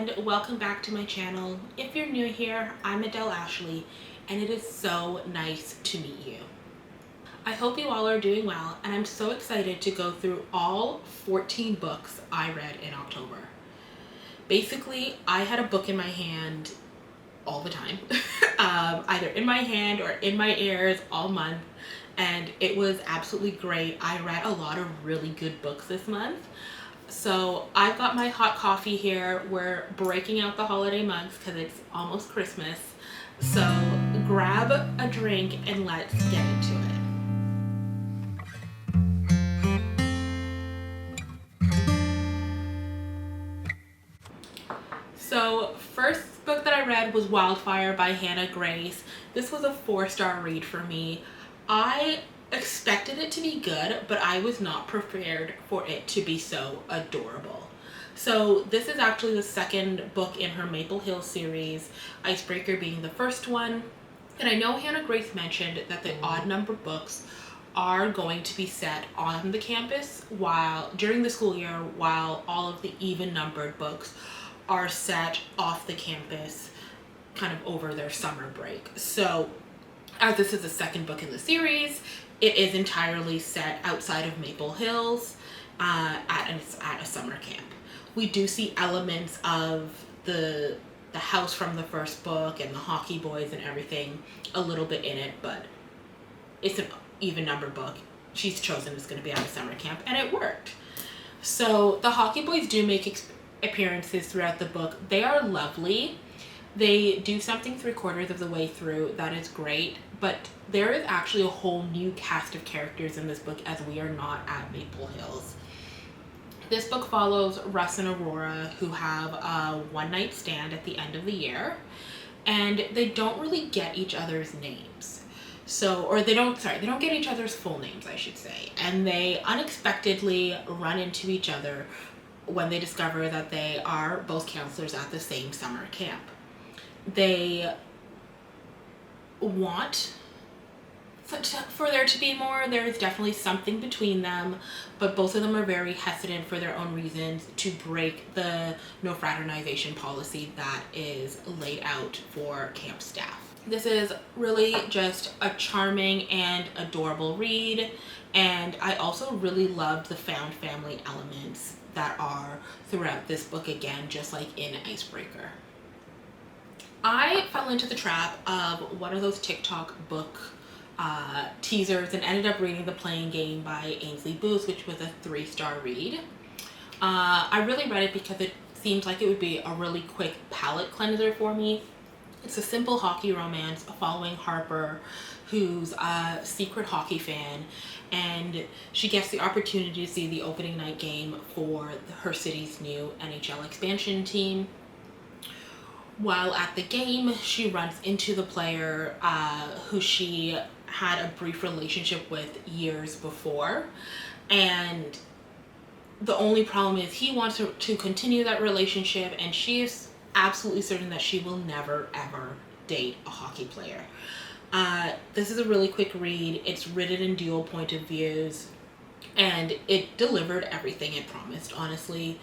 and welcome back to my channel. If you're new here, I'm Adele Ashley and it is so nice to meet you. I hope you all are doing well and I'm so excited to go through all 14 books I read in October. Basically, I had a book in my hand all the time, either in my hand or in my ears all month, and it was absolutely great. I read a lot of really good books this month. So I've got my hot coffee here. We're breaking out the holiday mugs because it's almost Christmas. So grab a drink and let's get into it. So first book that I read was Wildfire by Hannah Grace. This was a 4-star read for me. I expected it to be good, but I was not prepared for it to be so adorable. So this is actually the second book in her Maple Hill series, Icebreaker being the first one. And I know Hannah Grace mentioned that the odd number books are going to be set on the campus during the school year, while all of the even numbered books are set off the campus kind of over their summer break. So as this is the second book in the series, it is entirely set outside of Maple Hills at a summer camp. We do see elements of the house from the first book and the hockey boys and everything a little bit in it, but it's an even numbered book. She's chosen it's going to be at a summer camp, and it worked. So the hockey boys do make appearances throughout the book. They are lovely. They do something 3/4 of the way through that is great, but there is actually a whole new cast of characters in this book as we are not at Maple Hills. This book follows Russ and Aurora, who have a one-night stand at the end of the year, and they don't really get each other's names. They don't get each other's full names, I should say, and they unexpectedly run into each other when they discover that they are both counselors at the same summer camp. They want for there to be more. There is definitely something between them, but both of them are very hesitant for their own reasons to break the no fraternization policy that is laid out for camp staff. This is really just a charming and adorable read, and I also really loved the found family elements that are throughout this book, again, just like in Icebreaker. I fell into the trap of one of those TikTok book teasers and ended up reading The Playing Game by Ainsley Booth, which was a 3-star read. I really read it because it seems like it would be a really quick palate cleanser for me. It's a simple hockey romance following Harper, who's a secret hockey fan, and she gets the opportunity to see the opening night game for her city's new NHL expansion team. While at the game, she runs into the player who she had a brief relationship with years before, and the only problem is he wants to continue that relationship, and she is absolutely certain that she will never ever date a hockey player. This is a really quick read. It's written in dual point of views, and it delivered everything it promised, honestly.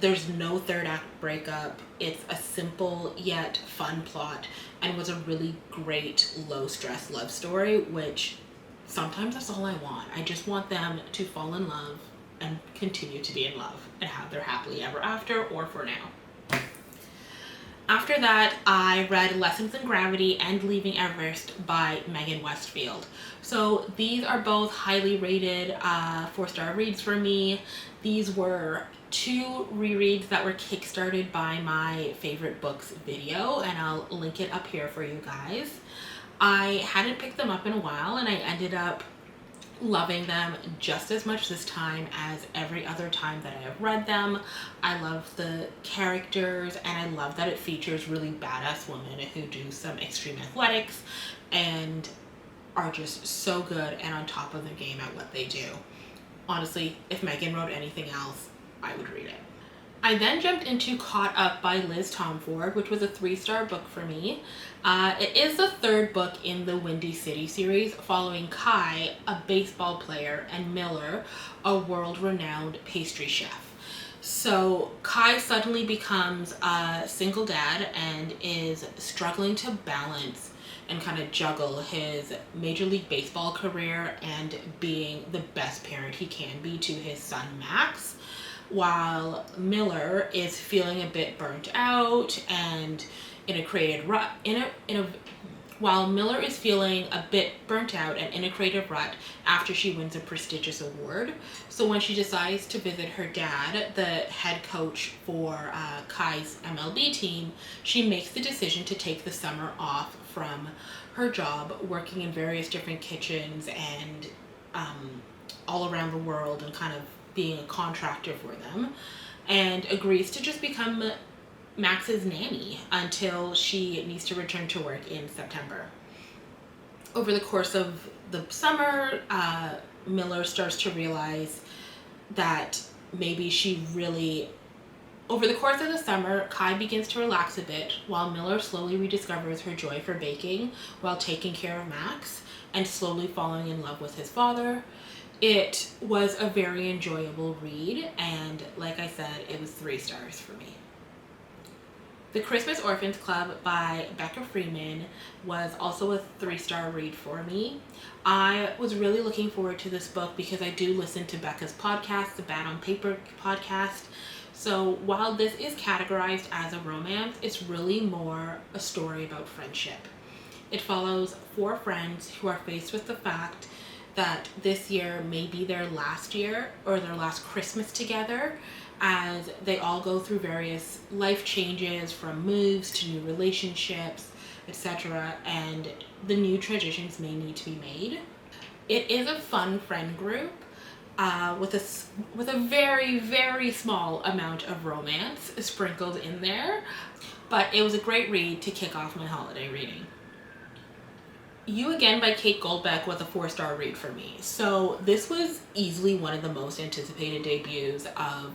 There's no third act breakup. It's a simple yet fun plot and was a really great low stress love story, which sometimes that's all I want. I just want them to fall in love and continue to be in love and have their happily ever after, or for now. After that, I read Lessons in Gravity and Leaving Everest by Megan Westfield. So these are both highly rated 4-star reads for me. These were 2 rereads that were kickstarted by my favorite books video, and I'll link it up here for you guys. I hadn't picked them up in a while, and I ended up loving them just as much this time as every other time that I have read them. I love the characters, and I love that it features really badass women who do some extreme athletics and are just so good and on top of their game at what they do. Honestly, if Megan wrote anything else, I would read it. I then jumped into Caught Up by Liz Tomford, which was a 3-star book for me. It is the 3rd book in the Windy City series, following Kai, a baseball player, and Miller, a world-renowned pastry chef. So Kai suddenly becomes a single dad and is struggling to balance and kind of juggle his Major League Baseball career and being the best parent he can be to his son Max, while Miller is feeling a bit burnt out and in a creative rut. While Miller is feeling a bit burnt out and in a creative rut after she wins a prestigious award. So when she decides to visit her dad, the head coach for Kai's MLB team, she makes the decision to take the summer off from her job working in various different kitchens and all around the world and kind of being a contractor for them, and agrees to just become Max's nanny until she needs to return to work in September. Over the course of the summer, Miller starts to realize that maybe she really... Over the course of the summer, Kai begins to relax a bit while Miller slowly rediscovers her joy for baking while taking care of Max and slowly falling in love with his father. It was a very enjoyable read, and like I said, it was 3 stars for me. The Christmas Orphans Club by Becca Freeman was also a 3-star read for me. I was really looking forward to this book because I do listen to Becca's podcast, the Bad on Paper podcast. So while this is categorized as a romance, it's really more a story about friendship. It follows 4 friends who are faced with the fact that this year may be their last year or their last Christmas together, as they all go through various life changes, from moves to new relationships, etc., and the new transitions may need to be made. It is a fun friend group with a very, very small amount of romance sprinkled in there, but it was a great read to kick off my holiday reading. You Again by Kate Goldbeck was a 4-star read for me. So this was easily one of the most anticipated debuts of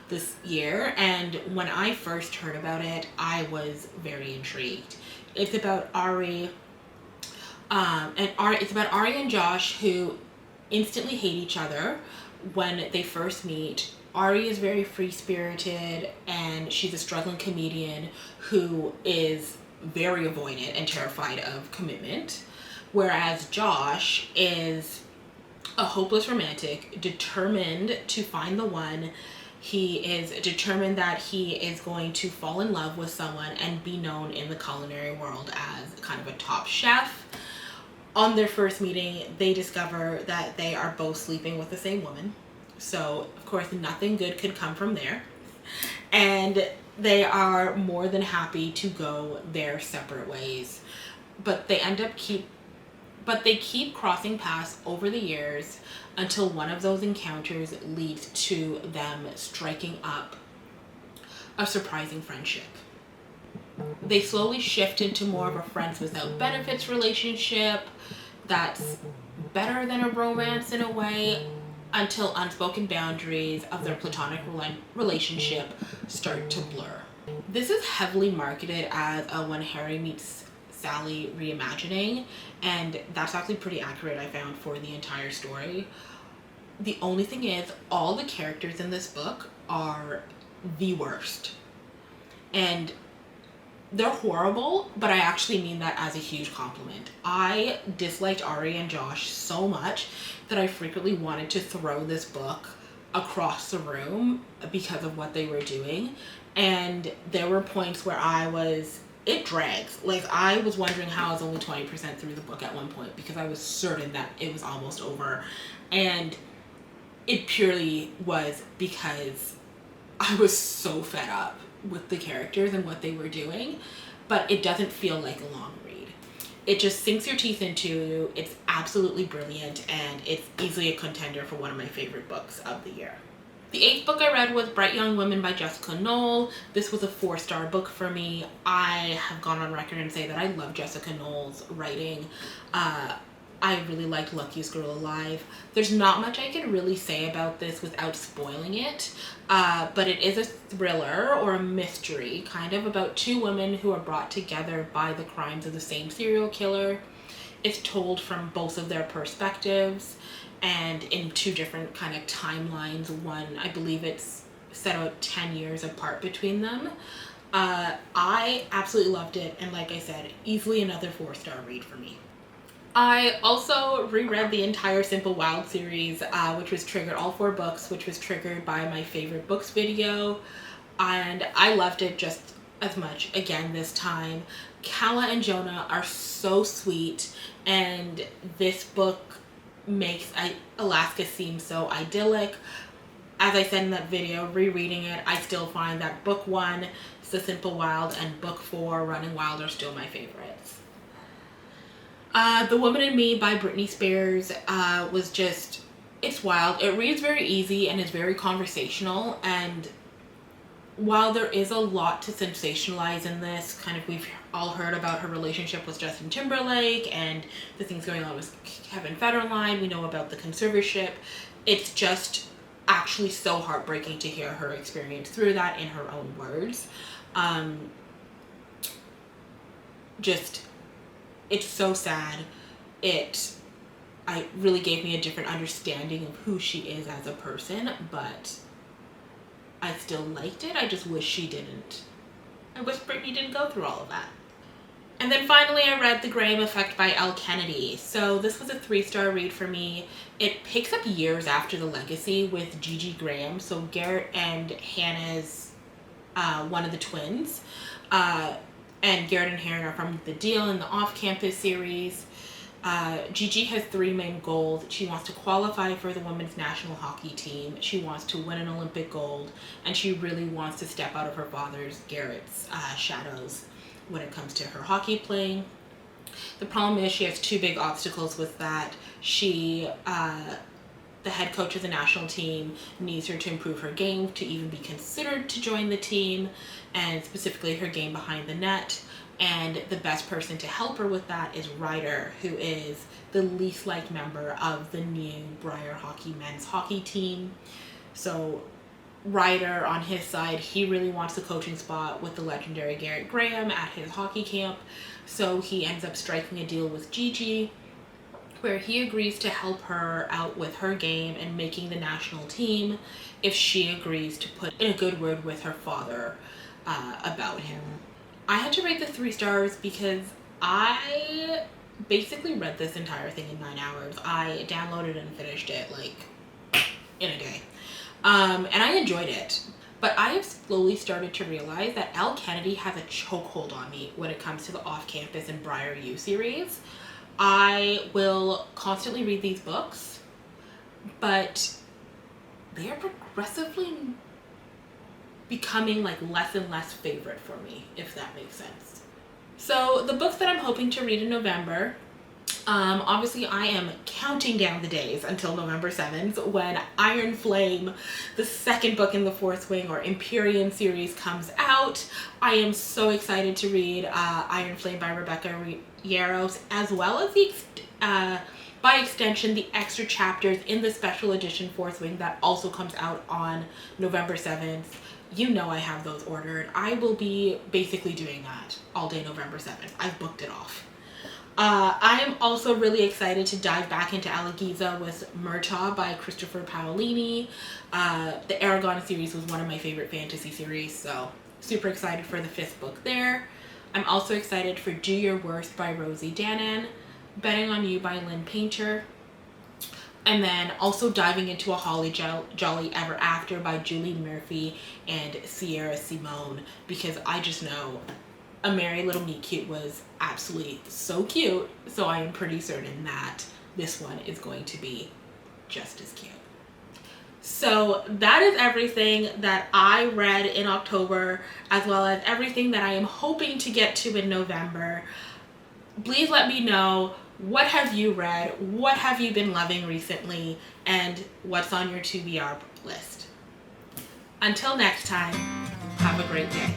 this year, and when I first heard about it, I was very intrigued. It's about Ari, it's about Ari and Josh, who instantly hate each other when they first meet. Ari is very free-spirited, and she's a struggling comedian who is very avoidant and terrified of commitment, whereas Josh is a hopeless romantic, determined to find the one. He is determined that he is going to fall in love with someone and be known in the culinary world as kind of a top chef. On their first meeting, they discover that they are both sleeping with the same woman. So, of course, nothing good could come from there. And they are more than happy to go their separate ways. But they keep crossing paths over the years until one of those encounters leads to them striking up a surprising friendship. They slowly shift into more of a friends without benefits relationship that's better than a romance in a way, until unspoken boundaries of their platonic relationship start to blur. This is heavily marketed as a When Harry Meets Sally reimagining, and that's actually pretty accurate, I found, for the entire story. The only thing is, all the characters in this book are the worst. And they're horrible, but I actually mean that as a huge compliment. I disliked Ari and Josh so much that I frequently wanted to throw this book across the room because of what they were doing. And there were points where it drags. Like, I was wondering how I was only 20% through the book at one point because I was certain that it was almost over. And it purely was because I was so fed up with the characters and what they were doing. But it doesn't feel like a long read. It just sinks your teeth into you. It's absolutely brilliant, and it's easily a contender for one of my favorite books of the year. The 8th book I read was Bright Young Women by Jessica Knoll. This was a 4-star book for me. I have gone on record and say that I love Jessica Knoll's writing. I really liked Luckiest Girl Alive. There's not much I can really say about this without spoiling it, but it is a thriller or a mystery, kind of, about 2 women who are brought together by the crimes of the same serial killer. It's told from both of their perspectives and in 2 different kind of timelines. One, I believe it's set about 10 years apart between them. I absolutely loved it, and like I said, easily another 4-star read for me. I also reread the entire Simple Wild series, which was triggered, all 4 books, which was triggered by my favorite books video, and I loved it just as much again this time. Kala and Jonah are so sweet, and this book makes Alaska seem so idyllic. As I said in that video, rereading it, I still find that book 1, The Simple Wild, and book 4, Running Wild, are still my favorites. The Woman in Me by Britney Spears was just, it's wild. It reads very easy and is very conversational, and while there is a lot to sensationalize in this, kind of, we've all heard about her relationship with Justin Timberlake and the things going on with Kevin Federline. We know about the conservatorship. It's just actually so heartbreaking to hear her experience through that in her own words. It's so sad. It really gave me a different understanding of who she is as a person, but I still liked it. I just wish she didn't. I wish Britney didn't go through all of that. And then finally, I read The Graham Effect by Elle Kennedy. So this was a 3-star read for me. It picks up years after The Legacy with Gigi Graham. So Garrett and Hannah's one of the twins. And Garrett and Hannah are from The Deal in the Off-Campus series. Gigi has 3 main goals. She wants to qualify for the women's national hockey team. She wants to win an Olympic gold. And she really wants to step out of her father's, Garrett's, shadows when it comes to her hockey playing. The problem is she has 2 big obstacles with that. The head coach of the national team needs her to improve her game to even be considered to join the team, and specifically her game behind the net. And the best person to help her with that is Ryder, who is the least liked member of the new Briar Hockey men's hockey team. So Ryder, on his side, he really wants the coaching spot with the legendary Garrett Graham at his hockey camp. So he ends up striking a deal with Gigi, where he agrees to help her out with her game and making the national team if she agrees to put in a good word with her father about him. I had to rate the 3 stars because I basically read this entire thing in 9 hours. I downloaded and finished it like in a day. And I enjoyed it. But I have slowly started to realize that Elle Kennedy has a chokehold on me when it comes to the Off-Campus and Briar U series. I will constantly read these books, but they are progressively becoming like less and less favorite for me, if that makes sense. So the books that I'm hoping to read in November, obviously I am counting down the days until November 7th when Iron Flame, the 2nd book in the Fourth Wing or Empyrean series, comes out. I am so excited to read Iron Flame by Rebecca Yarros, as well as by extension the extra chapters in the special edition Fourth Wing that also comes out on November 7th. You know I have those ordered. I will be basically doing that all day November 7th. I've booked it off. I am also really excited to dive back into Allegiza with Murtaugh by Christopher Paolini. The Aragon series was one of my favorite fantasy series, so super excited for the 5th book there. I'm also excited for Do Your Worst by Rosie Danan, Betting on You by Lynn Painter, and then also diving into A Holly Jolly Ever After by Julie Murphy and Sierra Simone, because I just know A Merry Little Meet Cute was absolutely so cute, so I am pretty certain that this one is going to be just as cute. So that is everything that I read in October, as well as everything that I am hoping to get to in November. Please let me know, what have you read, what have you been loving recently, and what's on your TBR list. Until next time, have a great day.